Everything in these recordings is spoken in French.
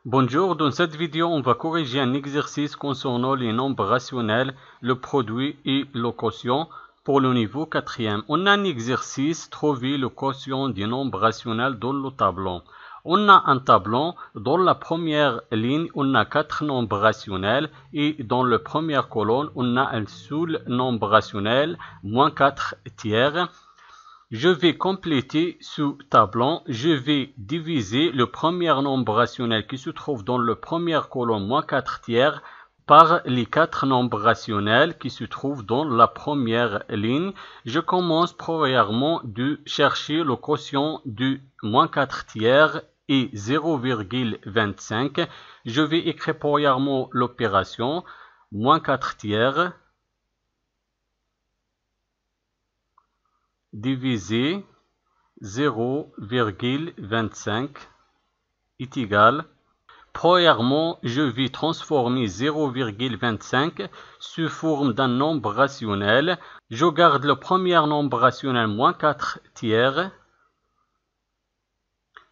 Bonjour, dans cette vidéo, on va corriger un exercice concernant les nombres rationnels, le produit et le quotient pour le niveau 4e. On a un exercice, trouver le quotient du nombre rationnel dans le tableau. On a un tableau, dans la première ligne, on a 4 nombres rationnels et dans la première colonne, on a un seul nombre rationnel, moins 4 tiers. Je vais compléter ce tableau. Je vais diviser le premier nombre rationnel qui se trouve dans la première colonne, moins 4 tiers, par les 4 nombres rationnels qui se trouvent dans la première ligne. Je commence premièrement de chercher le quotient du moins 4 tiers et 0,25. Je vais écrire premièrement l'opération, moins 4 tiers divisé 0,25 est égal. Premièrement, je vais transformer 0,25 sous forme d'un nombre rationnel. Je garde le premier nombre rationnel, moins 4 tiers,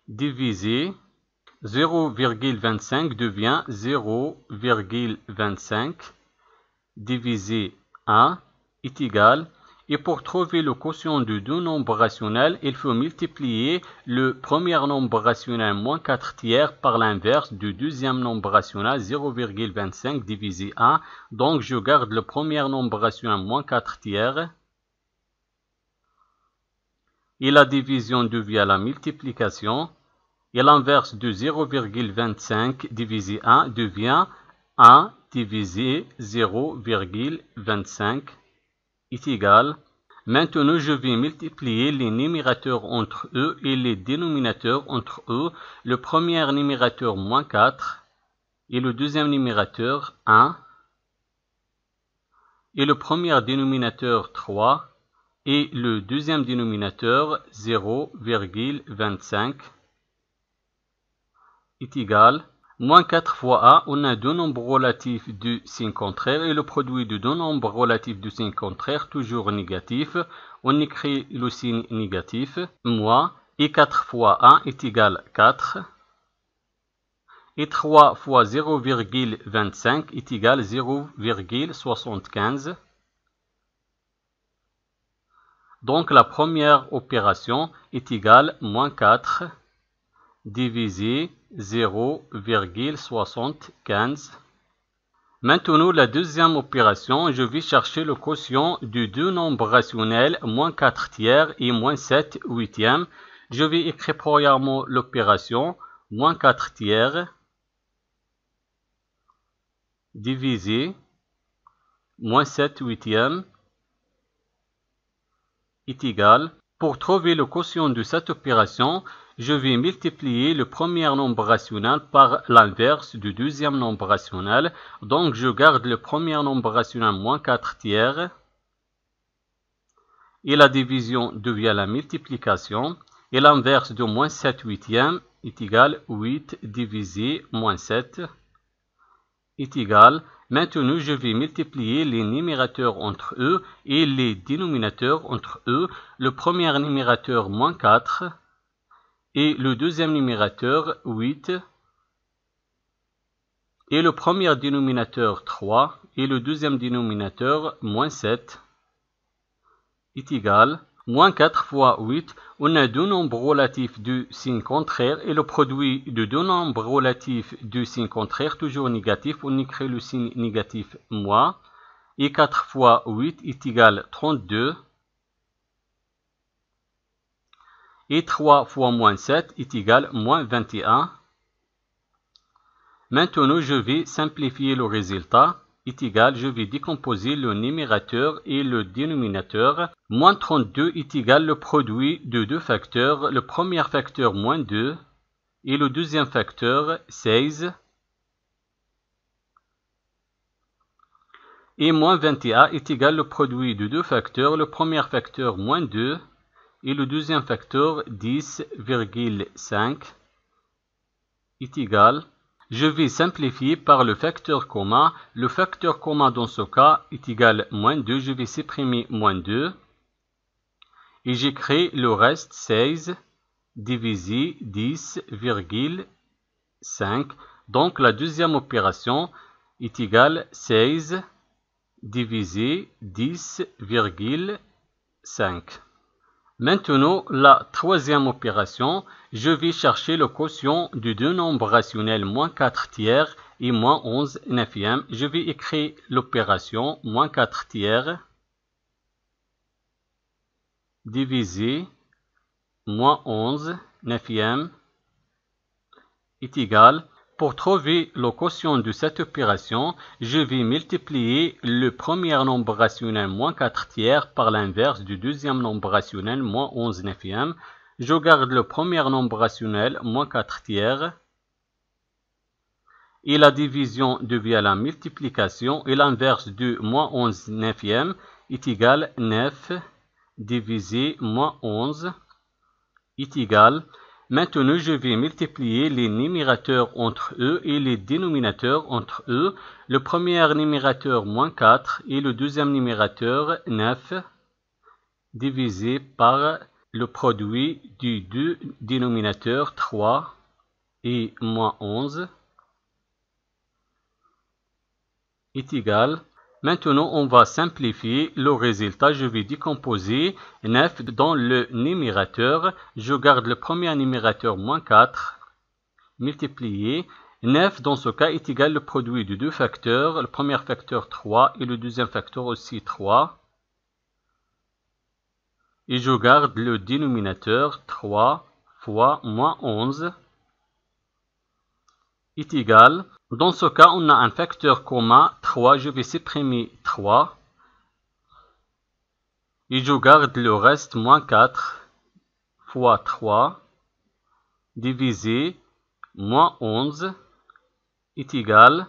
divisé 0,25 devient 0,25 divisé 1 est égal. Et pour trouver le quotient de deux nombres rationnels, il faut multiplier le premier nombre rationnel, moins 4 tiers, par l'inverse du deuxième nombre rationnel, 0,25 divisé 1. Donc, je garde le premier nombre rationnel, moins 4 tiers. Et la division devient la multiplication. Et l'inverse de 0,25 divisé 1 devient 1 divisé 0,25 est égal. Maintenant, je vais multiplier les numérateurs entre eux et les dénominateurs entre eux. Le premier numérateur, moins 4, et le deuxième numérateur, 1, et le premier dénominateur, 3, et le deuxième dénominateur, 0,25 est égal. Moins 4 fois 1, on a deux nombres relatifs du signe contraire et le produit de deux nombres relatifs du signe contraire, toujours négatif. On écrit le signe négatif, moins, et 4 fois 1 est égal à 4. Et 3 fois 0,25 est égal à 0,75. Donc la première opération est égale à moins 4 divisé 0,75. Maintenant, la deuxième opération, je vais chercher le quotient de deux nombres rationnels, moins 4 tiers et moins 7 huitièmes. Je vais écrire premièrement l'opération, moins 4 tiers divisé moins 7 huitièmes est égal. Pour trouver le quotient de cette opération, je vais multiplier le premier nombre rationnel par l'inverse du deuxième nombre rationnel. Donc, je garde le premier nombre rationnel, moins 4 tiers. Et la division devient la multiplication. Et l'inverse de moins 7 huitièmes est égal à 8 divisé moins 7 est égal. Maintenant, je vais multiplier les numérateurs entre eux et les dénominateurs entre eux. Le premier numérateur, moins 4. Et le deuxième numérateur, 8. Et le premier dénominateur, 3. Et le deuxième dénominateur, moins 7. Est égal. Moins 4 fois 8, on a deux nombres relatifs du signe contraire et le produit de deux nombres relatifs du signe contraire, toujours négatif, on écrit le signe négatif moins. Et 4 fois 8 est égal à 32. Et 3 fois moins 7 est égal à moins 21. Maintenant, je vais simplifier le résultat. Est égal, je vais décomposer le numérateur et le dénominateur. Moins 32 est égal le produit de deux facteurs. Le premier facteur, moins 2, et le deuxième facteur, 16. Et moins 21 est égal le produit de deux facteurs. Le premier facteur, moins 2, et le deuxième facteur, 10,5 est égal. Je vais simplifier par le facteur commun. Le facteur commun dans ce cas est égal à moins 2. Je vais supprimer moins 2. Et j'écris le reste 16 divisé 10,5. Donc la deuxième opération est égale 16 divisé 10,5. Maintenant, la troisième opération, je vais chercher le quotient de deux nombres rationnels moins 4 tiers et moins 11 neuvième. Je vais écrire l'opération moins 4 tiers divisé moins 11 neuvième est égal. Pour trouver le quotient de cette opération, je vais multiplier le premier nombre rationnel moins 4 tiers par l'inverse du deuxième nombre rationnel moins 11 neuvième. Je garde le premier nombre rationnel moins 4 tiers. Et la division devient la multiplication et l'inverse de moins 11 neuvième est égal 9 divisé moins 11 est égal. Maintenant, je vais multiplier les numérateurs entre eux et les dénominateurs entre eux. Le premier numérateur, moins 4, et le deuxième numérateur, 9, divisé par le produit du deux dénominateurs, 3 et moins 11, est égal. Maintenant, on va simplifier le résultat. Je vais décomposer 9 dans le numérateur. Je garde le premier numérateur, moins 4, multiplié. 9, dans ce cas, est égal au produit de deux facteurs. Le premier facteur, 3, et le deuxième facteur aussi, 3. Et je garde le dénominateur, 3 fois moins 11, est égal. Dans ce cas, on a un facteur commun, 3. Je vais supprimer 3. Et je garde le reste, moins 4 fois 3, divisé moins 11 est égal.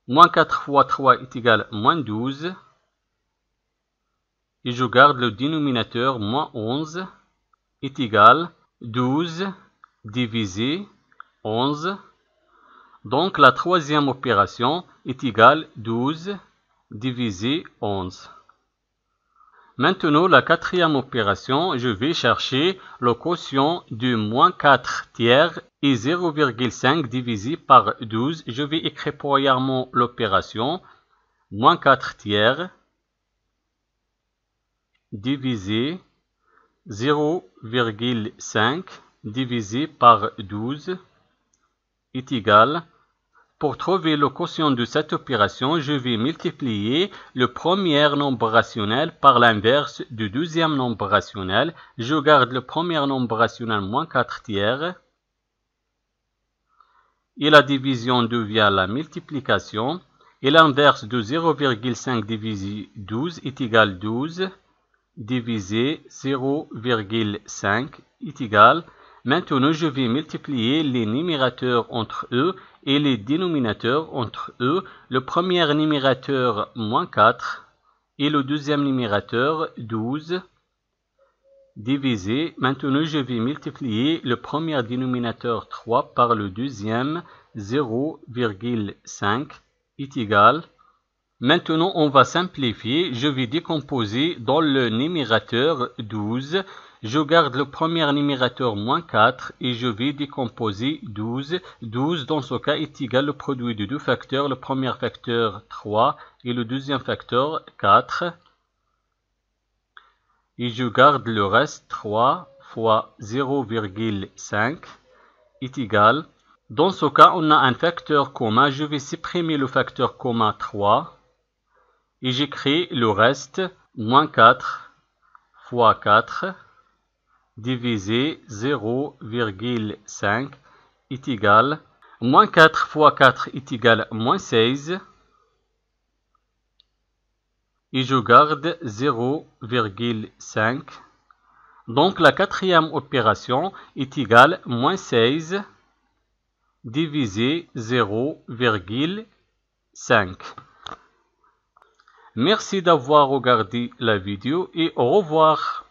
Moins 4 fois 3 est égal moins 12. Et je garde le dénominateur, moins 11 est égal 12 divisé 11. Donc la troisième opération est égale 12 divisé 11. Maintenant, la quatrième opération, je vais chercher le quotient de moins 4 tiers et 0,5 divisé par 12. Je vais écrire premièrement l'opération moins 4 tiers divisé 0,5 divisé par 12 est égal. Pour trouver le quotient de cette opération, je vais multiplier le premier nombre rationnel par l'inverse du deuxième nombre rationnel. Je garde le premier nombre rationnel, moins 4 tiers. Et la division devient la multiplication. Et l'inverse de 0,5 divisé 12 est égal 12 divisé 0,5 est égal. Maintenant, je vais multiplier les numérateurs entre eux et les dénominateurs entre eux. Le premier numérateur, moins 4, et le deuxième numérateur, 12, divisé. Maintenant, je vais multiplier le premier dénominateur, 3, par le deuxième, 0,5, est égal. Maintenant, on va simplifier. Je vais décomposer dans le numérateur 12. Je garde le premier numérateur, moins 4, et je vais décomposer 12. 12, dans ce cas, est égal au produit de deux facteurs. Le premier facteur, 3, et le deuxième facteur, 4. Et je garde le reste, 3 fois 0,5 est égal. Dans ce cas, on a un facteur commun. Je vais supprimer le facteur commun 3. Et j'écris le reste, moins 4 fois 4, divisé 0,5 est égal. Moins 4 fois 4 est égal moins 16. Et je garde 0,5. Donc la quatrième opération est égale moins 16 divisé 0,5. Merci d'avoir regardé la vidéo et au revoir.